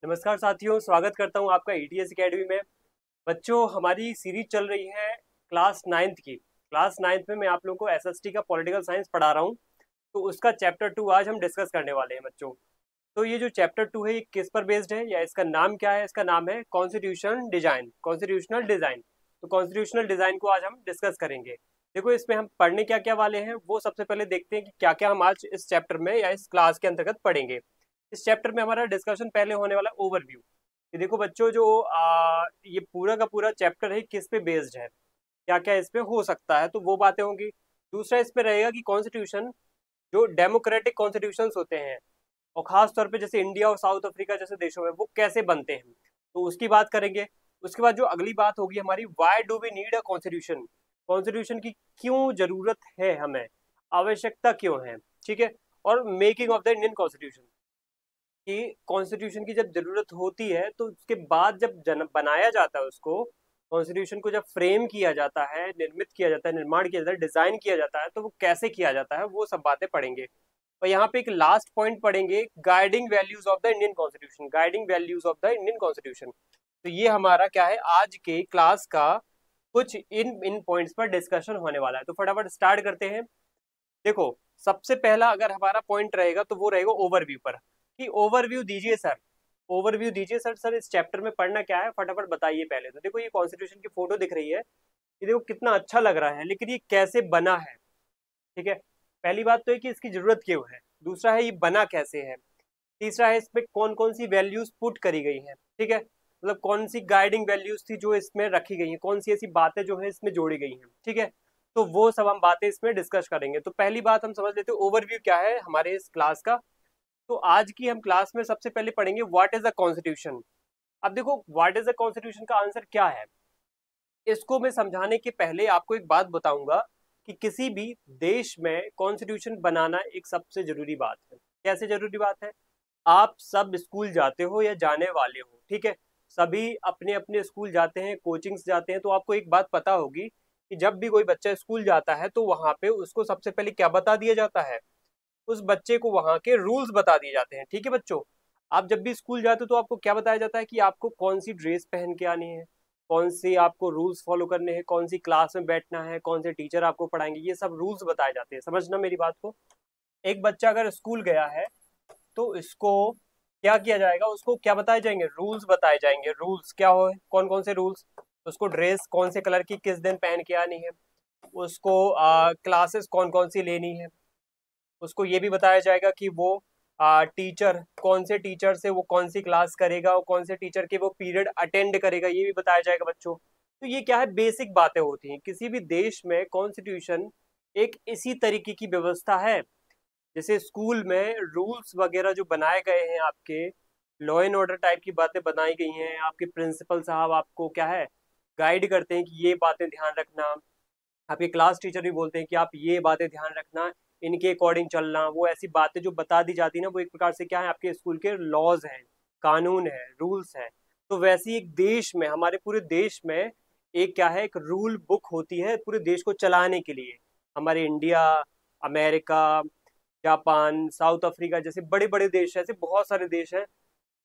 नमस्कार साथियों, स्वागत करता हूं आपका ईटीएस एकेडमी में। बच्चों, हमारी सीरीज चल रही है क्लास नाइन्थ की। क्लास नाइन्थ में मैं आप लोगों को एसएसटी का पॉलिटिकल साइंस पढ़ा रहा हूं, तो उसका चैप्टर 2 आज हम डिस्कस करने वाले हैं बच्चों। तो ये जो चैप्टर 2 है, ये किस पर बेस्ड है या इसका नाम क्या है? इसका नाम है कॉन्स्टिट्यूशन डिजाइन, कॉन्स्टिट्यूशनल डिजाइन। तो कॉन्स्टिट्यूशनल डिजाइन को आज हम डिस्कस करेंगे। देखो, इसमें हम पढ़ने क्या क्या वाले हैं वो सबसे पहले देखते हैं कि क्या क्या हम आज इस चैप्टर में या इस क्लास के अंतर्गत पढ़ेंगे। इस चैप्टर में हमारा डिस्कशन पहले होने वाला ओवरव्यू। ये देखो बच्चों, जो ये पूरा का पूरा चैप्टर है किस पे बेस्ड है, क्या क्या इस पे हो सकता है, तो वो बातें होंगी। दूसरा इस पे रहेगा कि कॉन्स्टिट्यूशन, जो डेमोक्रेटिक कॉन्स्टिट्यूशंस होते हैं और खास तौर पे जैसे इंडिया और साउथ अफ्रीका जैसे देशों में, वो कैसे बनते हैं, तो उसकी बात करेंगे। उसके बाद जो अगली बात होगी हमारी, why do we need a constitution, constitution की क्यों जरूरत है हमें, आवश्यकता क्यों है, ठीक है। और making of the Indian constitution, कि कॉन्स्टिट्यूशन की जब जरूरत होती है तो उसके बाद जब बनाया जाता है उसको, कॉन्स्टिट्यूशन को जब फ्रेम किया जाता है, निर्मित किया जाता है, निर्माण किया जाता है, डिजाइन किया जाता है, तो वो कैसे किया जाता है, वो सब बातें पढ़ेंगे। और यहाँ पे एक लास्ट पॉइंट पढ़ेंगे, guiding values of the Indian constitution, guiding values of the Indian constitution. तो ये हमारा क्या है, आज के क्लास का कुछ इन इन पॉइंट्स पर डिस्कशन होने वाला है। तो फटाफट स्टार्ट करते हैं। देखो, सबसे पहला अगर हमारा पॉइंट रहेगा तो वो रहेगा ओवरव्यू पर, कि ओवरव्यू दीजिए सर, ओवरव्यू दीजिए सर। सर, इस चैप्टर में पढ़ना क्या है, फटाफट बताइए पहले तो। देखो, ये कॉन्स्टिट्यूशन की फोटो दिख रही है, ये देखो कितना अच्छा लग रहा है, लेकिन ये कैसे बना है, ठीक है। पहली बात तो है कि इसकी जरूरत क्यों है, दूसरा है ये बना कैसे है, तीसरा है इसमें कौन कौन सी वैल्यूज पुट करी गई हैं, ठीक है। मतलब कौन सी गाइडिंग वैल्यूज थी जो इसमें रखी गई हैं, कौन सी ऐसी बातें जो है इसमें जोड़ी गई हैं, ठीक है। तो वो सब हम बातें इसमें डिस्कस करेंगे। तो पहली बात हम समझ लेते हैं ओवरव्यू क्या है हमारे इस क्लास का। तो आज की हम क्लास में सबसे पहले पढ़ेंगे व्हाट इज द कॉन्स्टिट्यूशन। अब देखो, व्हाट इज द कॉन्स्टिट्यूशन का आंसर क्या है, इसको मैं समझाने के पहले आपको एक बात बताऊंगा कि किसी भी देश में कॉन्स्टिट्यूशन बनाना एक सबसे जरूरी बात है। कैसे जरूरी बात है? आप सब स्कूल जाते हो या जाने वाले हो, ठीक है, सभी अपने अपने स्कूल जाते हैं, कोचिंग्स जाते हैं, तो आपको एक बात पता होगी कि जब भी कोई बच्चा स्कूल जाता है तो वहां पे उसको सबसे पहले क्या बता दिया जाता है, उस बच्चे को वहां के रूल्स बता दिए जाते हैं, ठीक है बच्चों। आप जब भी स्कूल जाते हो तो आपको क्या बताया जाता है कि आपको कौन सी ड्रेस पहन के आनी है, कौन सी आपको रूल्स फॉलो करने हैं, कौन सी क्लास में बैठना है, कौन से टीचर आपको पढ़ाएंगे, ये सब रूल्स बताए जाते हैं। समझना मेरी बात को। एक बच्चा अगर स्कूल गया है तो इसको क्या किया जाएगा, उसको क्या बताए जाएंगे, रूल्स बताए जाएंगे। रूल्स क्या हो, कौन कौन से रूल्स, उसको ड्रेस कौन से कलर की किस दिन पहन के आनी है, उसको क्लासेस कौन कौन सी लेनी है, उसको ये भी बताया जाएगा कि वो टीचर कौन से टीचर से वो कौन सी क्लास करेगा और कौन से टीचर के वो पीरियड अटेंड करेगा, ये भी बताया जाएगा बच्चों। तो ये क्या है, बेसिक बातें होती हैं। किसी भी देश में कॉन्स्टिट्यूशन एक इसी तरीके की व्यवस्था है। जैसे स्कूल में रूल्स वगैरह जो बनाए गए हैं, आपके लॉ एंड ऑर्डर टाइप की बातें बनाई गई हैं, आपके प्रिंसिपल साहब आपको क्या है, गाइड करते हैं कि ये बातें ध्यान रखना। आपके क्लास टीचर भी बोलते हैं कि आप ये बातें ध्यान रखना, इनके अकॉर्डिंग चलना। वो ऐसी बातें जो बता दी जाती है ना, वो एक प्रकार से क्या है, आपके स्कूल के लॉज हैं, कानून है, रूल्स हैं। तो वैसे ही एक देश में, हमारे पूरे देश में एक क्या है, एक रूल बुक होती है पूरे देश को चलाने के लिए। हमारे India, America, Japan, south Africa जैसे बड़े बड़े देश हैं, ऐसे बहुत सारे देश हैं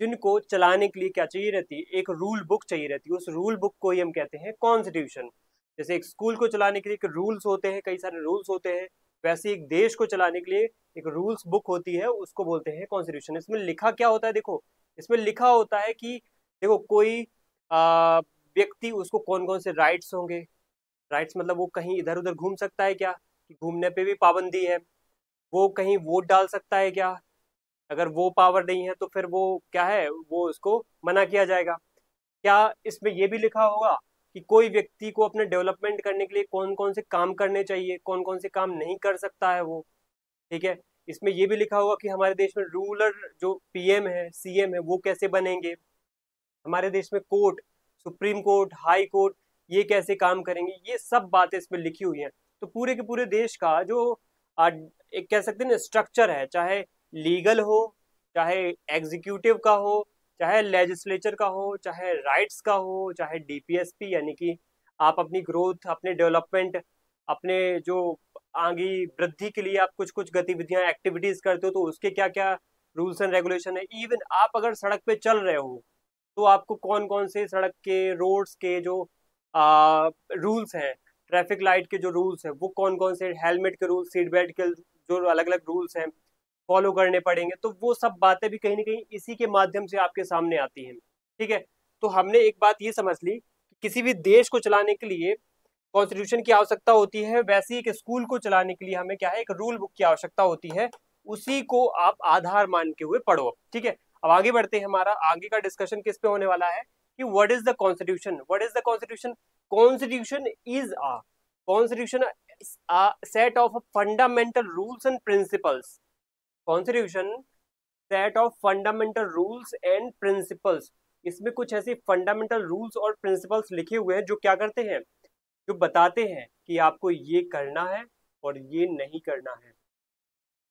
जिनको चलाने के लिए क्या चाहिए रहती है, एक रूल बुक चाहिए रहती है। उस रूल बुक को ही हम कहते हैं कॉन्स्टिट्यूशन। जैसे एक स्कूल को चलाने के लिए एक रूल्स होते हैं, कई सारे रूल्स होते हैं, वैसे एक देश को चलाने के लिए एक रूल्स बुक होती है, उसको बोलते हैं कॉन्स्टिट्यूशन। इसमें लिखा क्या होता है, देखो, इसमें लिखा होता है कि देखो कोई व्यक्ति, उसको कौन कौन से राइट्स होंगे। राइट्स मतलब वो कहीं इधर उधर घूम सकता है क्या, कि घूमने पे भी पाबंदी है। वो कहीं वोट डाल सकता है क्या, अगर वो पावर नहीं है तो फिर वो क्या है, वो उसको मना किया जाएगा। क्या इसमें ये भी लिखा होगा कि कोई व्यक्ति को अपने डेवलपमेंट करने के लिए कौन कौन से काम करने चाहिए, कौन कौन से काम नहीं कर सकता है वो, ठीक है। इसमें ये भी लिखा होगा कि हमारे देश में रूलर जो पीएम है, सीएम है, वो कैसे बनेंगे। हमारे देश में court, supreme court, high court, ये कैसे काम करेंगे, ये सब बातें इसमें लिखी हुई हैं। तो पूरे के पूरे देश का जो एक कह सकते हैं ना स्ट्रक्चर है, चाहे लीगल हो, चाहे एग्जीक्यूटिव का हो, चाहे लेजिस्लेचर का हो, चाहे राइट्स का हो, चाहे डीपीएसपी यानी कि आप अपनी ग्रोथ, अपने डेवलपमेंट, अपने जो आगे वृद्धि के लिए आप कुछ कुछ गतिविधियां, एक्टिविटीज करते हो, तो उसके क्या क्या रूल्स एंड रेगुलेशन है। इवन आप अगर सड़क पे चल रहे हो तो आपको कौन कौन से सड़क के रोड्स के जो रूल्स हैं, ट्रैफिक लाइट के जो रूल्स हैं वो कौन कौन से, हेलमेट के रूल्स, सीट बेल्ट के जो अलग अलग रूल्स हैं फॉलो करने पड़ेंगे, तो वो सब बातें भी कहीं ना कहीं इसी के माध्यम से आपके सामने आती हैं। ठीक है, तो हमने एक बात ये समझ ली कि किसी भी देश को चलाने के लिए कॉन्स्टिट्यूशन की आवश्यकता होती है, वैसे ही एक स्कूल को चलाने के लिए हमें क्या है, एक रूल बुक की आवश्यकता होती है। उसी को आप आधार मान के हुए पढ़ो। ठीक है, अब आगे बढ़ते हैं। हमारा आगे का डिस्कशन किस पे होने वाला है कि what is the constitution. What is the constitution? Constitution is a set of fundamental rules and principles. Constitution set of fundamental rules and principles. इसमें कुछ ऐसे फंडामेंटल रूल्स और प्रिंसिपल्स लिखे हुए हैं जो क्या करते हैं, जो बताते हैं कि आपको ये करना है और ये नहीं करना है।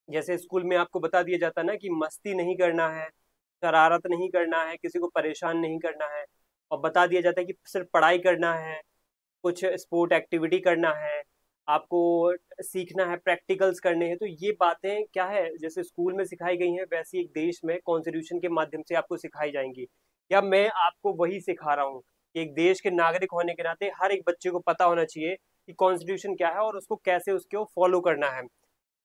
जैसे स्कूल में आपको बता दिया जाता है ना कि मस्ती नहीं करना है, शरारत नहीं करना है, किसी को परेशान नहीं करना है, और बता दिया जाता है कि सिर्फ पढ़ाई करना है, कुछ स्पोर्ट एक्टिविटी करना है, आपको सीखना है, प्रैक्टिकल्स करने हैं। तो ये बातें क्या है, जैसे स्कूल में सिखाई गई हैं वैसे एक देश में कॉन्स्टिट्यूशन के माध्यम से आपको सिखाई जाएंगी। या मैं आपको वही सिखा रहा हूँ कि एक देश के नागरिक होने के नाते हर एक बच्चे को पता होना चाहिए कि कॉन्स्टिट्यूशन क्या है और उसको कैसे उसको फॉलो करना है।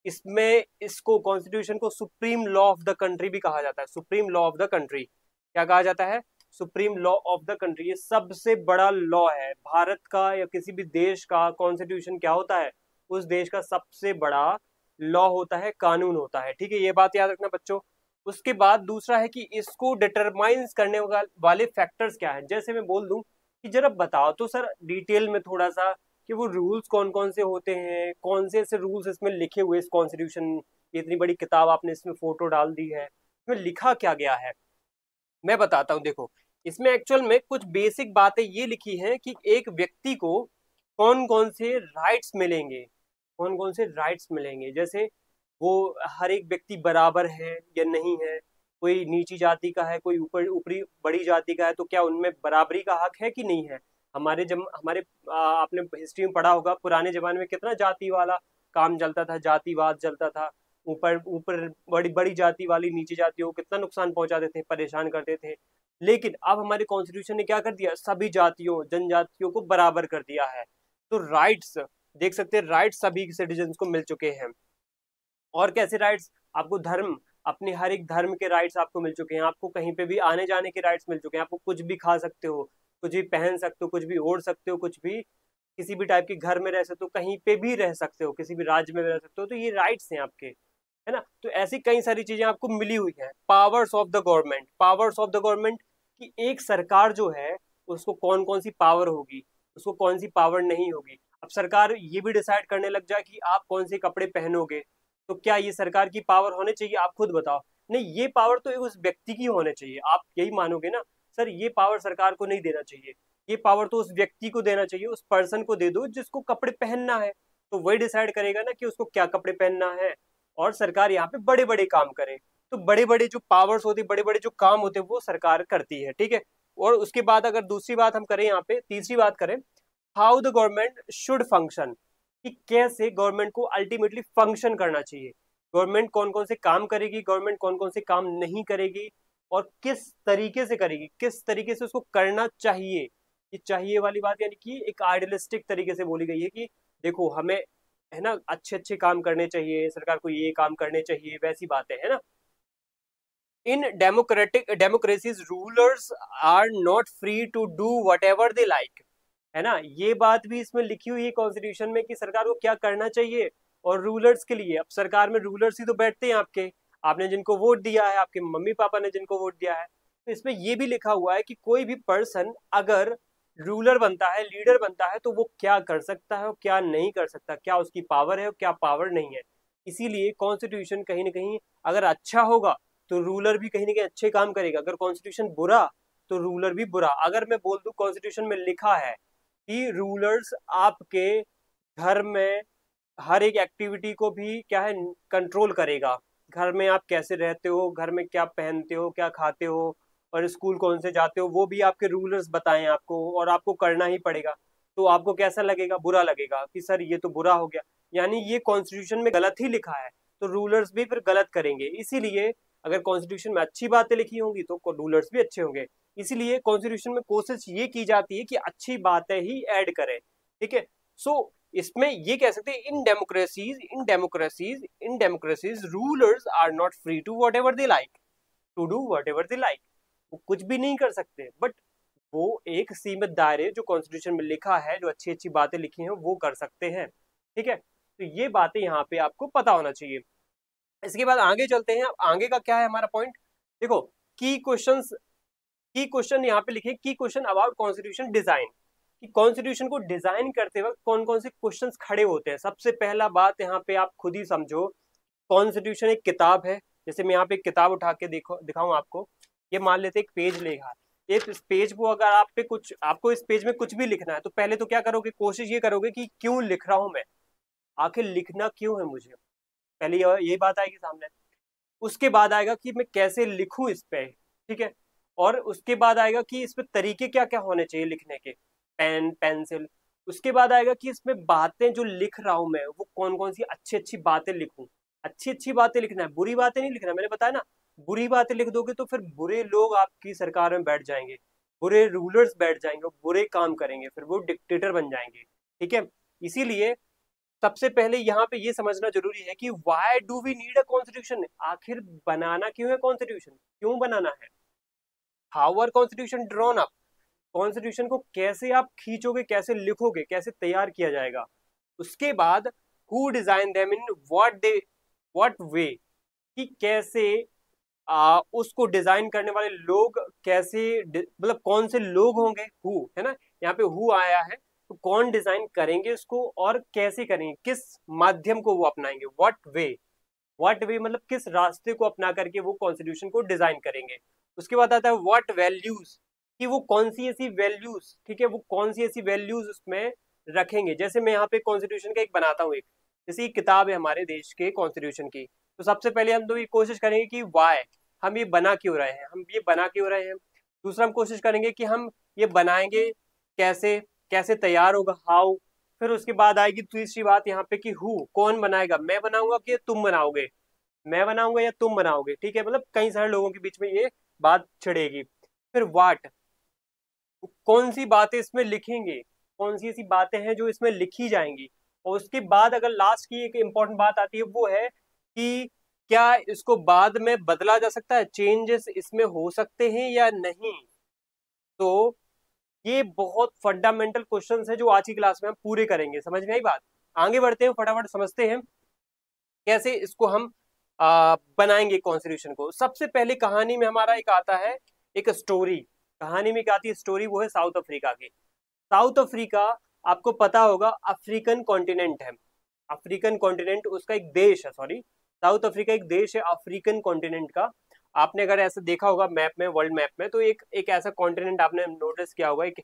इसमें इसको कॉन्स्टिट्यूशन को supreme law of the country भी कहा जाता है। Supreme law of the country क्या कहा जाता है? Supreme law of the country. ये सबसे बड़ा लॉ है भारत का या किसी भी देश का। कॉन्स्टिट्यूशन क्या होता है? उस देश का सबसे बड़ा लॉ होता है, कानून होता है। ठीक है, ये बात याद रखना बच्चों। उसके बाद दूसरा है कि इसको डिटरमाइंस करने वाले फैक्टर्स क्या है। जैसे मैं बोल दूं कि जरा बताओ तो सर डिटेल में थोड़ा सा कि वो रूल्स कौन कौन से होते हैं, कौन से ऐसे रूल्स इसमें लिखे हुए इस कॉन्स्टिट्यूशन, इतनी बड़ी किताब आपने इसमें फोटो डाल दी है, इसमें लिखा क्या गया है, मैं बताता हूँ। देखो, इसमें एक्चुअल में कुछ बेसिक बातें ये लिखी हैं कि एक व्यक्ति को कौन कौन से राइट्स मिलेंगे, कौन कौन से राइट्स मिलेंगे। जैसे वो हर एक व्यक्ति बराबर है या नहीं है, कोई नीची जाति का है, कोई ऊपर ऊपरी बड़ी जाति का है, तो क्या उनमें बराबरी का हक है कि नहीं है। हमारे आपने हिस्ट्री में पढ़ा होगा पुराने जमाने में कितना जाति वाला काम चलता था, जातिवाद चलता था। ऊपर ऊपर बड़ी बड़ी जाति वाली नीची जातियों को कितना नुकसान पहुंचाते थे, परेशान करते थे। लेकिन अब हमारे कॉन्स्टिट्यूशन ने क्या कर दिया, सभी जातियों जनजातियों को बराबर कर दिया है। तो राइट्स देख सकते हैं, राइट्स सभी सिटीजन को मिल चुके हैं। और कैसे राइट्स? आपको धर्म, अपने हर एक धर्म के राइट्स आपको मिल चुके हैं। आपको कहीं पे भी आने जाने के राइट्स मिल चुके हैं। आपको कुछ भी खा सकते हो, कुछ भी पहन सकते हो, कुछ भी ओढ़ सकते हो, कुछ भी किसी भी टाइप के घर में रह सकते हो, कहीं पे भी रह सकते हो, किसी भी राज्य में रह सकते हो। तो ये राइट्स हैं आपके, है ना। तो ऐसी कई सारी चीजें आपको मिली हुई है। Powers of the government, powers of the government कि एक सरकार जो है उसको कौन कौन सी पावर होगी, उसको कौन सी पावर नहीं होगी। अब सरकार ये भी डिसाइड करने लग जाए कि आप कौन से कपड़े पहनोगे, तो क्या ये सरकार की पावर होने चाहिए? आप खुद बताओ। नहीं, ये पावर तो उस व्यक्ति की होने चाहिए। आप यही मानोगे ना सर, ये पावर सरकार को नहीं देना चाहिए, ये पावर तो उस व्यक्ति को देना चाहिए, उस पर्सन को दे दो जिसको कपड़े पहनना है। तो वही डिसाइड करेगा ना कि उसको क्या कपड़े पहनना है। और सरकार यहाँ पे बड़े बड़े काम करे, तो बड़े बड़े जो पावर्स होती, बड़े बड़े जो काम होते हैं वो सरकार करती है। ठीक है, और उसके बाद अगर दूसरी बात हम करें, यहाँ पे तीसरी बात करें, how the government should function, कि कैसे गवर्नमेंट को अल्टीमेटली फंक्शन करना चाहिए। गवर्नमेंट कौन कौन से काम करेगी, गवर्नमेंट कौन कौन से काम नहीं करेगी, और किस तरीके से करेगी, किस तरीके से उसको करना चाहिए। ये चाहिए वाली बात यानी कि एक आइडियलिस्टिक तरीके से बोली गई है कि देखो हमें, है ना, अच्छे अच्छे काम करने चाहिए, सरकार को ये काम करने चाहिए, वैसी बातें है ना। In democracies rulers are not free to do whatever they like, है ना। ये बात भी इसमें लिखी हुई है कॉन्स्टिट्यूशन में कि सरकार को क्या करना चाहिए। और रूलर्स के लिए, अब सरकार में रूलर्स ही तो बैठते हैं आपके, आपने जिनको वोट दिया है, आपके मम्मी पापा ने जिनको वोट दिया है। तो इसमें ये भी लिखा हुआ है कि कोई भी पर्सन अगर रूलर बनता है, लीडर बनता है, तो वो क्या कर सकता है और क्या नहीं कर सकता, क्या उसकी पावर है और क्या पावर नहीं है। इसीलिए कॉन्स्टिट्यूशन कहीं ना कहीं अगर अच्छा होगा तो रूलर भी कहीं ना कहीं अच्छे काम करेगा, अगर कॉन्स्टिट्यूशन बुरा तो रूलर भी बुरा। अगर मैं बोल दूं कॉन्स्टिट्यूशन में लिखा है कि रूलर्स आपके घर में हर एक एक्टिविटी को भी क्या है, कंट्रोल करेगा। घर में आप कैसे रहते हो, घर में क्या पहनते हो, क्या खाते हो, और स्कूल कौन से जाते हो, वो भी आपके रूलर्स बताएं आपको, और आपको करना ही पड़ेगा। तो आपको कैसा लगेगा? बुरा लगेगा कि सर ये तो बुरा हो गया, यानी ये कॉन्स्टिट्यूशन में गलत ही लिखा है, तो रूलर्स भी फिर गलत करेंगे। इसीलिए अगर कॉन्स्टिट्यूशन में अच्छी बातें लिखी होंगी तो रूलर्स भी अच्छे होंगे। इसीलिए कॉन्स्टिट्यूशन में कोशिश ये की जाती है कि अच्छी बातें ही ऐड करें, ठीक है। सो इसमें ये कह सकते हैं in democracies rulers are not free to whatever they like, to do whatever they like. वो कुछ भी नहीं कर सकते, बट वो एक सीमित दायरे जो कॉन्स्टिट्यूशन में लिखा है, जो अच्छी अच्छी बातें लिखी हैं वो कर सकते हैं, ठीक है। तो ये बातें यहाँ पे आपको पता होना चाहिए। इसके बाद आगे चलते हैं। आगे का क्या है हमारा पॉइंट, देखो की क्वेश्चन यहाँ पे लिखे, की क्वेश्चन अबाउट कॉन्स्टिट्यूशन डिजाइन, कि कॉन्स्टिट्यूशन को डिजाइन करते वक्त कौन कौन से क्वेश्चंस खड़े होते हैं। सबसे पहला बात यहाँ पे आप खुद ही समझो, कॉन्स्टिट्यूशन एक किताब है। जैसे मैं यहाँ पे एक किताब उठा के दिखाऊं आपको, ये मान लेते एक पेज लेगा, इस पेज को अगर आपको इस पेज में कुछ भी लिखना है तो पहले तो क्या करोगे, कोशिश ये करोगे कि क्यों लिख रहा हूं मैं, आखिर लिखना क्यों है मुझे, पहले ये बात आएगी सामने। उसके बाद आएगा कि मैं कैसे लिखूं इस पे, ठीक है। और उसके बाद आएगा कि इस पे तरीके क्या क्या होने चाहिए लिखने के, पेन पेंसिल। उसके बाद आएगा कि इसमें बातें जो लिख रहा हूं मैं वो कौन कौन सी अच्छी अच्छी बातें लिखूं। अच्छी अच्छी बातें लिखना है, बुरी बातें नहीं लिखना, मैंने बताया ना। बुरी बातें लिख दोगे तो फिर बुरे लोग आपकी सरकार में बैठ जाएंगे, बुरे रूलर्स बैठ जाएंगे, बुरे काम करेंगे, फिर वो डिक्टेटर बन जाएंगे, ठीक है। इसीलिए सबसे पहले यहाँ पे ये समझना जरूरी है कि why do we need a constitution, आखिर बनाना क्यों है कॉन्स्टिट्यूशन, क्यों बनाना है। How are constitution drawn up, constitution को कैसे आप खींचोगे, कैसे लिखोगे, कैसे तैयार किया जाएगा। उसके बाद who design them in what way, कि कैसे उसको डिजाइन करने वाले लोग कैसे, मतलब कौन से लोग होंगे, हु है ना, यहाँ पे हु आया है, तो कौन डिजाइन करेंगे उसको और कैसे करेंगे, किस माध्यम को वो अपनाएंगे, व्हाट वे मतलब किस रास्ते को अपना करके वो कॉन्स्टिट्यूशन को डिजाइन करेंगे। उसके बाद आता है व्हाट वैल्यूज, कि वो कौन सी ऐसी वैल्यूज, ठीक है, वो कौन सी ऐसी वैल्यूज उसमें रखेंगे। जैसे मैं यहाँ पे कॉन्स्टिट्यूशन का एक बनाता हूँ, एक जैसे एक किताब है हमारे देश के कॉन्स्टिट्यूशन की, तो सबसे पहले हम तो ये कोशिश करेंगे कि वाई, हम ये बना क्यों रहे हैं, हम ये बना क्यों रहे हैं। दूसरा हम कोशिश करेंगे कि हम ये बनाएंगे कैसे, कैसे तैयार होगा, हाउ। फिर उसके बाद आएगी तीसरी बात यहाँ पे कि हु, कौन बनाएगा, मैं बनाऊंगा कि तुम बनाओगे, मैं बनाऊंगा या तुम बनाओगे, ठीक है, मतलब कई सारे लोगों के बीच में ये बात छिड़ेगी। फिर वाट, कौन सी बातें इसमें लिखेंगे, कौन सी ऐसी बातें हैं जो इसमें लिखी जाएंगी। और उसके बाद अगर लास्ट की एक इंपॉर्टेंट बात आती है वो है कि क्या इसको बाद में बदला जा सकता है, चेंजेस इसमें हो सकते हैं या नहीं। तो ये बहुत फंडामेंटल क्वेश्चंस है जो आज की क्लास में हम पूरे करेंगे। समझ में आई बात, आगे बढ़ते हैं, फटाफट समझते हैं कैसे इसको हम बनाएंगे कॉन्स्टिट्यूशन को। सबसे पहले कहानी में हमारा एक आता है, एक स्टोरी, कहानी में क्या आती है स्टोरी, वो है साउथ अफ्रीका की। साउथ अफ्रीका आपको पता होगा अफ्रीकन कॉन्टिनेंट है, अफ्रीकन कॉन्टिनेंट उसका एक देश है, सॉरी, साउथ अफ्रीका एक देश है अफ्रीकन कॉन्टिनेंट का। आपने अगर ऐसा देखा होगा मैप में, वर्ल्ड मैप में, तो एक ऐसा कॉन्टिनेंट आपने नोटिस किया होगा, एक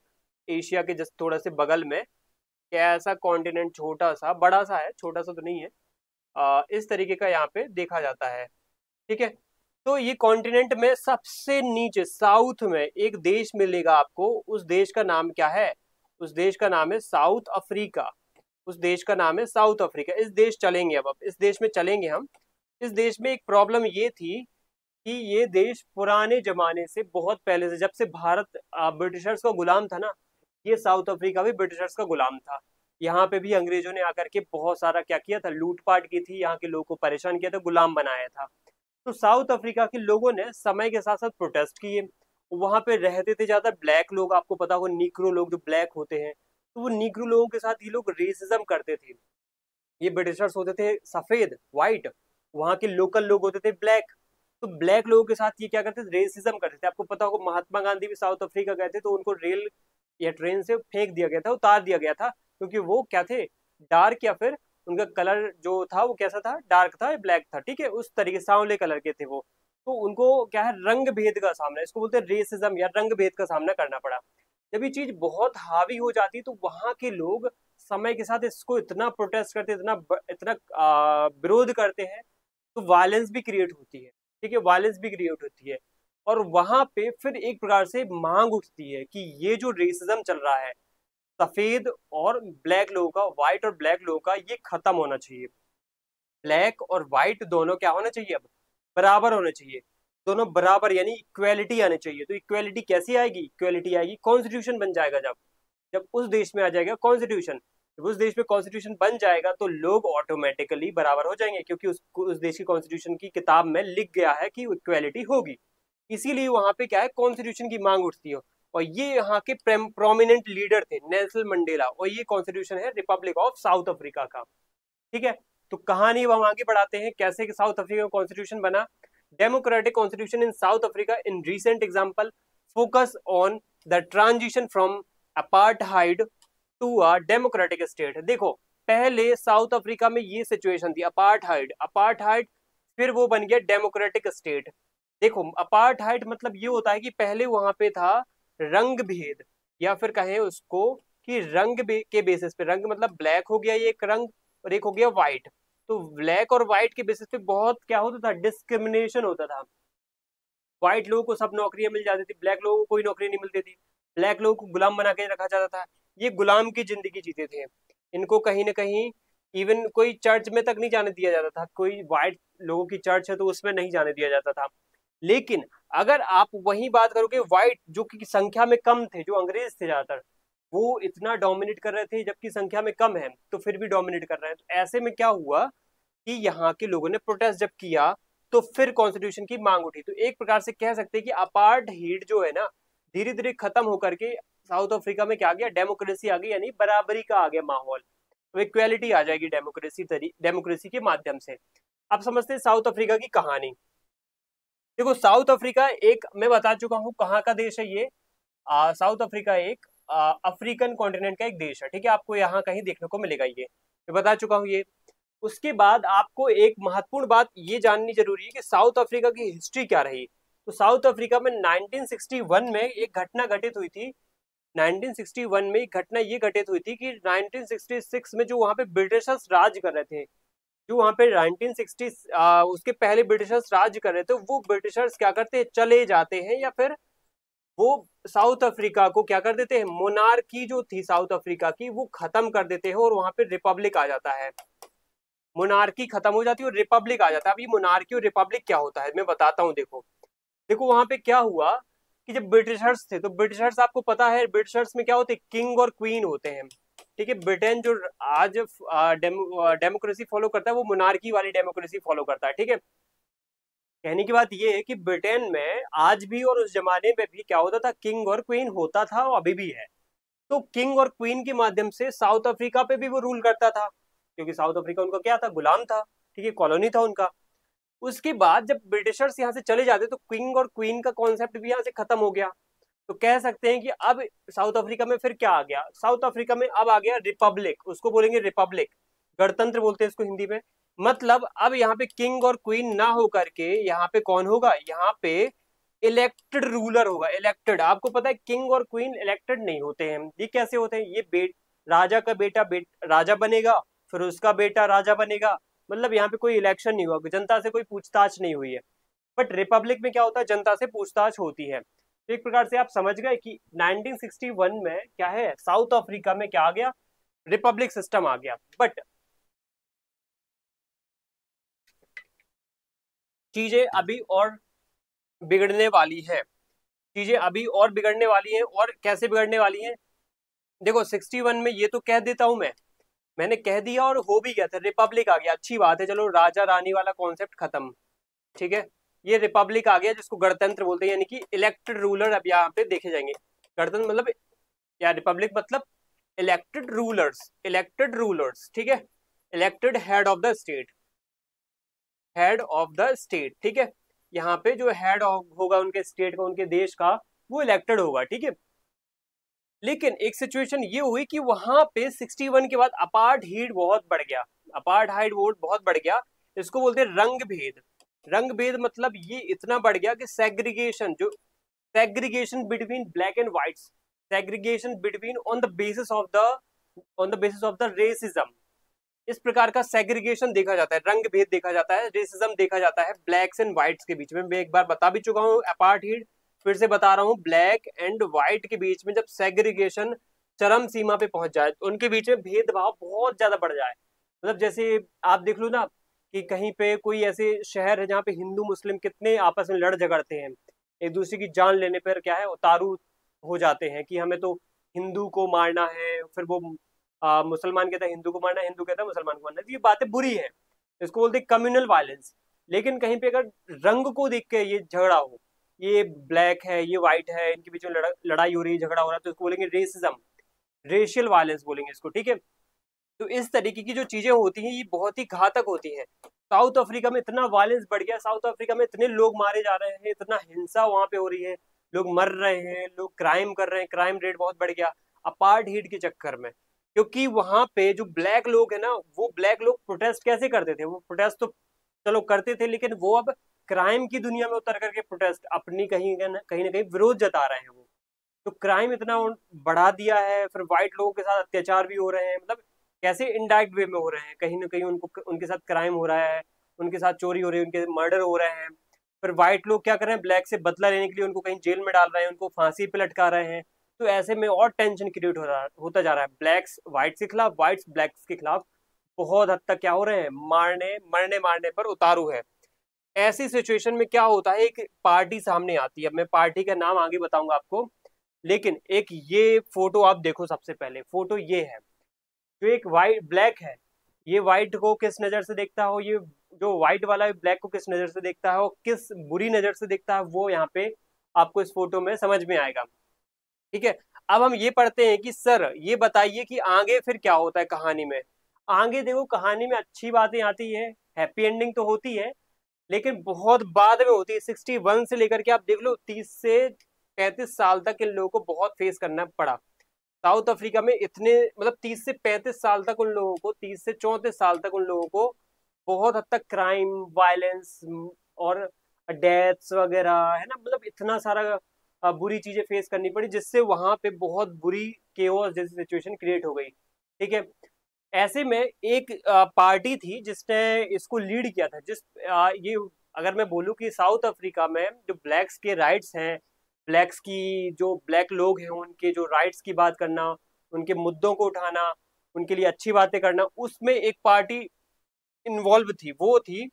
एशिया के जस्ट थोड़ा से बगल में, क्या ऐसा कॉन्टिनेंट छोटा सा, बड़ा सा है, छोटा सा तो नहीं है, इस तरीके का यहाँ पे देखा जाता है, ठीक है। तो ये कॉन्टिनेंट में सबसे नीचे साउथ में एक देश मिलेगा आपको, उस देश का नाम क्या है, उस देश का नाम है साउथ अफ्रीका, उस देश का नाम है साउथ अफ्रीका। इस देश चलेंगे, अब इस देश में चलेंगे हम। इस देश में एक प्रॉब्लम ये थी कि ये देश पुराने जमाने से, बहुत पहले से, जब से भारत ब्रिटिशर्स का गुलाम था ना, ये साउथ अफ्रीका भी ब्रिटिशर्स का गुलाम था। यहाँ पे भी अंग्रेजों ने आकर के बहुत सारा क्या किया था, लूटपाट की थी, यहाँ के लोगों को परेशान किया था, गुलाम बनाया था। तो साउथ अफ्रीका के लोगों ने समय के साथ साथ प्रोटेस्ट किए। वहां पे रहते थे ज्यादा ब्लैक लोग, आपको पता होगा नीग्रो लोग जो ब्लैक होते हैं, तो वो नीग्रो लोगों के साथ ये लोग रेसिज्म करते थे। ये ब्रिटिशर्स होते थे सफेद, व्हाइट, वहां के लोकल लोग होते थे ब्लैक। तो ब्लैक लोगों के साथ ये क्या करते थे, रेसिज्म करते थे। आपको पता होगा महात्मा गांधी भी साउथ अफ्रीका गए थे, तो उनको रेल या ट्रेन से फेंक दिया गया था, उतार दिया गया था, क्योंकि वो क्या थे, डार्क, या फिर उनका कलर जो था वो कैसा था, डार्क था या ब्लैक था, ठीक है, उस तरीके सांवले कलर के थे वो। तो उनको क्या है, रंग भेद का सामना, इसको बोलते हैं रेसिज्म या रंग भेद का सामना करना पड़ा। जब ये चीज बहुत हावी हो जाती तो वहां के लोग समय के साथ इसको इतना प्रोटेस्ट करते, इतना इतना विरोध करते हैं, तो वायलेंस भी क्रिएट होती है, ठीक है, वायलेंस भी क्रिएट होती है। और वहां पे फिर एक प्रकार से मांग उठती है कि ये जो रेसिज्म चल रहा है, सफेद और ब्लैक लोगों का, व्हाइट और ब्लैक लोगों का, ये खत्म होना चाहिए। ब्लैक और व्हाइट दोनों क्या होना चाहिए, अब बराबर होने चाहिए, दोनों बराबर यानी इक्वेलिटी आनी चाहिए। तो इक्वेलिटी कैसी आएगी? इक्वेलिटी आएगी कॉन्स्टिट्यूशन बन जाएगा जब, जब उस देश में आ जाएगा कॉन्स्टिट्यूशन। जब उस देश में कॉन्स्टिट्यूशन बन जाएगा तो लोग ऑटोमेटिकली बराबर हो जाएंगे, क्योंकि उस देश की कॉन्स्टिट्यूशन की किताब में लिख गया है कि इक्वेलिटी होगी। इसीलिए वहां पे क्या है, कॉन्स्टिट्यूशन की मांग उठती है। और ये यहाँ के प्रोमिनेंट लीडर थे नेल्सन मंडेला, और ये कॉन्स्टिट्यूशन है रिपब्लिक ऑफ साउथ अफ्रीका का। ठीक है, तो कहानी हम आगे बढ़ाते हैं कैसे साउथ अफ्रीका का कॉन्स्टिट्यूशन बना। Democratic constitution in South Africa in recent example focus on the transition from apartheid to a democratic state. देखो, पहले साउथ अफ्रीका में ये सिचुएशन थी अपार्थाइड, अपार्थाइड फिर वो बन गया डेमोक्रेटिक स्टेट। देखो, अपार्थाइड मतलब ये होता है कि पहले वहां पे था रंग भेद, या फिर कहें उसको कि के बेसिस पे, रंग मतलब ब्लैक हो गया ये एक रंग, और एक हो गया व्हाइट। तो ब्लैक और व्हाइट के बेसिस पे बहुत क्या होता था, डिस्क्रिमिनेशन होता था। व्हाइट लोगों को सब नौकरियां मिल जाती थी, ब्लैक लोगों को कोई नौकरी नहीं मिलती थी। ब्लैक लोगों को गुलाम बना के रखा जाता था। ये गुलाम की जिंदगी जीते थे। इनको कहीं ना कहीं इवन कोई चर्च में तक नहीं जाने दिया जाता था। कोई व्हाइट लोगों की चर्च है तो उसमें नहीं जाने दिया जाता था। लेकिन अगर आप वही बात करोगे, व्हाइट जो कि संख्या में कम थे, जो अंग्रेज थे ज्यादातर, वो इतना डोमिनेट कर रहे थे, जबकि संख्या में कम है तो फिर भी डोमिनेट कर रहे हैं। तो ऐसे में क्या हुआ कि यहाँ के लोगों ने प्रोटेस्ट जब किया तो फिर कॉन्स्टिट्यूशन की मांग उठी। तो एक प्रकार से कह सकते हैं कि अपार्थाइड जो है ना, धीरे धीरे खत्म होकर के साउथ अफ्रीका में क्या आ गया, डेमोक्रेसी आ गई, यानी बराबरी का आ गया माहौल। तो इक्वेलिटी आ जाएगी डेमोक्रेसी के माध्यम से। अब समझते हैं साउथ अफ्रीका की कहानी। देखो, साउथ अफ्रीका एक, मैं बता चुका हूँ कहाँ का देश है ये। साउथ अफ्रीका एक अफ्रीकन कॉन्टिनेंट का एक देश है। ठीक है, आपको यहाँ कहीं देखने को मिलेगा ये, मैं बता चुका हूँ ये। उसके बाद आपको एक महत्वपूर्ण बात ये जाननी जरूरी है कि साउथ अफ्रीका की हिस्ट्री क्या रही। तो साउथ अफ्रीका में 1961 में एक घटना घटित हुई थी। 1961 में एक घटना ये घटित हुई थी कि 1966 में जो वहां पे ब्रिटिशर्स राज कर रहे थे, जो वहां पे 1960 उसके पहले ब्रिटिशर्स राज कर रहे थे, वो ब्रिटिशर्स क्या करते हैं, चले जाते हैं, या फिर वो साउथ अफ्रीका को क्या कर देते हैं, मोनार्की जो थी साउथ अफ्रीका की वो खत्म कर देते हैं, और वहां पे रिपब्लिक आ जाता है। मोनार्की खत्म हो जाती है और रिपब्लिक आ जाता है। अब ये मोनार्की और रिपब्लिक क्या होता है मैं बताता हूँ। देखो देखो वहां पे क्या हुआ कि जब ब्रिटिशर्स थे, तो ब्रिटिशर्स आपको पता है ब्रिटिशर्स में क्या होते हैं, किंग और क्वीन होते हैं। ठीक है, ब्रिटेन जो आज डेमोक्रेसी फॉलो करता है वो मोनार्की वाली डेमोक्रेसी फॉलो करता है। ठीक है, कहने की बात ये है कि ब्रिटेन में आज भी और उस जमाने में भी क्या होता था, किंग और क्वीन होता था और अभी भी है। तो किंग और क्वीन के माध्यम से साउथ अफ्रीका पे भी वो रूल करता था, क्योंकि साउथ अफ्रीका उनका क्या था, गुलाम था। ठीक है, कॉलोनी था उनका। उसके बाद जब ब्रिटिशर्स यहाँ से चले जाते तो किंग और क्वीन का कॉन्सेप्ट भी यहाँ से खत्म हो गया। तो कह सकते हैं कि अब साउथ अफ्रीका में फिर क्या आ गया, साउथ अफ्रीका में अब आ गया रिपब्लिक, उसको बोलेंगे रिपब्लिक, गणतंत्र बोलते हैं इसको हिंदी में। मतलब अब यहाँ पे किंग और क्वीन ना हो करके यहाँ पे कौन होगा, यहाँ पे इलेक्टेड रूलर होगा। इलेक्टेड, आपको पता है किंग और क्वीन इलेक्टेड नहीं होते हैं। ये कैसे होते हैं, ये राजा का बेटा राजा बनेगा, फिर उसका बेटा राजा बनेगा। मतलब यहाँ पे कोई इलेक्शन नहीं हुआ, जनता से कोई पूछताछ नहीं हुई है। बट रिपब्लिक में क्या होता है, जनता से पूछताछ होती है। तो एक प्रकार से आप समझ गए कि 1961 में क्या है, साउथ अफ्रीका में क्या आ गया, रिपब्लिक सिस्टम आ गया। बट चीजें अभी और बिगड़ने वाली है, चीजें अभी और बिगड़ने वाली हैं। और कैसे बिगड़ने वाली हैं, देखो 61 में ये तो कह देता हूं मैंने कह दिया और हो भी गया था, रिपब्लिक आ गया, अच्छी बात है, चलो राजा रानी वाला कॉन्सेप्ट खत्म। ठीक है, ये रिपब्लिक आ गया जिसको गणतंत्र बोलते हैं, यानी कि इलेक्टेड रूलर अब यहाँ पे देखे जाएंगे। गणतंत्र मतलब या रिपब्लिक मतलब इलेक्टेड रूलर्स, इलेक्टेड रूलर्स। ठीक है, elected head of the state, head of the state. ठीक है, यहाँ पे जो हेड होगा उनके स्टेट का, उनके देश का, वो इलेक्टेड होगा। ठीक है, लेकिन एक सिचुएशन ये हुई कि वहां पे 61 के बाद अपार्थाइड बहुत बढ़ गया, अपार्थाइड वोट बहुत बढ़ गया। इसको बोलते हैं रंग भेद। रंग भेद मतलब ये इतना बढ़ गया कि सेग्रीगेशन, जो segregation between black and white, segregation between on the basis of the racism, इस प्रकार का सेग्रीगेशन देखा जाता है, रंग भेद देखा जाता है, रेसिज्म देखा जाता है ब्लैक्स एंड व्हाइट्स के बीच में। मैं एक बार बता भी चुका हूँ अपार्थाइड, फिर से बता रहा हूँ, ब्लैक एंड व्हाइट के बीच में जब सेग्रीगेशन चरम सीमा पे पहुंच जाए, तो उनके बीच में भेदभाव बहुत ज्यादा बढ़ जाए। मतलब जैसे आप देख लो ना कि कहीं पे कोई ऐसे शहर है जहाँ पे हिंदू मुस्लिम कितने आपस में लड़ झगड़ते हैं, एक दूसरे की जान लेने पर क्या है उतारू हो जाते हैं कि हमें तो हिंदू को मारना है, फिर वो मुसलमान कहता है हिंदू को मारना है, हिंदू कहता है मुसलमान को मारना है। तो ये बातें बुरी है, इसको बोलते हैं कम्युनल वायलेंस। लेकिन कहीं पे अगर रंग को देख के ये झगड़ा हो, ये ब्लैक है ये व्हाइट है, इनके बीच में लड़ाई हो रही है, झगड़ा हो रहा है, तो इसको बोलेंगे रेसिज्म, रेशियल वायलेंस बोलेंगे इसको, ठीक है। तो इस तरीके की जो चीजें होती हैं ये बहुत ही घातक होती हैं। साउथ अफ्रीका में इतना वायलेंस बढ़ गया, साउथ अफ्रीका में इतने लोग मारे जा रहे हैं, इतना हिंसा वहां पे हो रही है, लोग मर रहे हैं, लोग क्राइम कर रहे हैं, क्राइम रेट बहुत बढ़ गया अपार्टहाइड के चक्कर में। क्योंकि वहां पे जो ब्लैक लोग है ना, वो ब्लैक लोग प्रोटेस्ट कैसे करते थे, वो प्रोटेस्ट तो चलो करते थे, लेकिन वो अब क्राइम की दुनिया में उतर करके प्रोटेस्ट अपनी कहीं ना कहीं विरोध जता रहे हैं वो। तो क्राइम इतना बढ़ा दिया है, फिर व्हाइट लोगों के साथ अत्याचार भी हो रहे हैं, मतलब कैसे इनडायरेक्ट वे में हो रहे हैं, कहीं ना कहीं उनको उनके साथ क्राइम हो रहा है, उनके साथ चोरी हो रही है, उनके मर्डर हो रहे हैं। फिर व्हाइट लोग क्या कर रहे हैं, ब्लैक से बदला लेने के लिए उनको कहीं जेल में डाल रहे हैं, उनको फांसी पे लटका रहे हैं। तो ऐसे में और टेंशन क्रिएट होता जा रहा है, ब्लैक्स व्हाइट्स के खिलाफ, व्हाइट्स ब्लैक्स के खिलाफ बहुत हद तक क्या हो रहे हैं, मारने मरने मारने पर उतारू है। ऐसी सिचुएशन में क्या होता है, एक पार्टी सामने आती है, मैं पार्टी का नाम आगे बताऊंगा आपको। लेकिन एक ये फोटो आप देखो, सबसे पहले फोटो ये है, जो एक वाइट ब्लैक है, ये व्हाइट को किस नजर से देखता हो, ये जो व्हाइट वाला है ब्लैक को किस नजर से देखता है, और किस बुरी नजर से देखता है, वो यहाँ पे आपको इस फोटो में समझ में आएगा, ठीक है। अब हम ये पढ़ते हैं कि सर ये बताइए कि आगे फिर क्या होता है कहानी में। आगे देखो कहानी में अच्छी बातें आती है, हैप्पी एंडिंग तो होती है, लेकिन बहुत बाद में होती है। 61 से लेकर के आप देख लो 30 से 35 साल तक इन लोगों को बहुत फेस करना पड़ा। साउथ अफ्रीका में इतने मतलब 30 से 35 साल तक उन लोगों को, 30 से 34 साल तक उन लोगों को बहुत हद तक क्राइम, वायलेंस और डेथ्स वगैरह है ना, मतलब इतना सारा बुरी चीजें फेस करनी पड़ी, जिससे वहां पे बहुत बुरी केओस जैसी सिचुएशन क्रिएट हो गई, ठीक है। ऐसे में एक पार्टी थी जिसने इसको लीड किया था, ये अगर मैं बोलूँ कि साउथ अफ्रीका में जो ब्लैक्स के राइट्स हैं, ब्लैक्स की जो ब्लैक लोग हैं उनके जो राइट्स की बात करना, उनके मुद्दों को उठाना, उनके लिए अच्छी बातें करना, उसमें एक पार्टी इन्वॉल्व थी, वो थी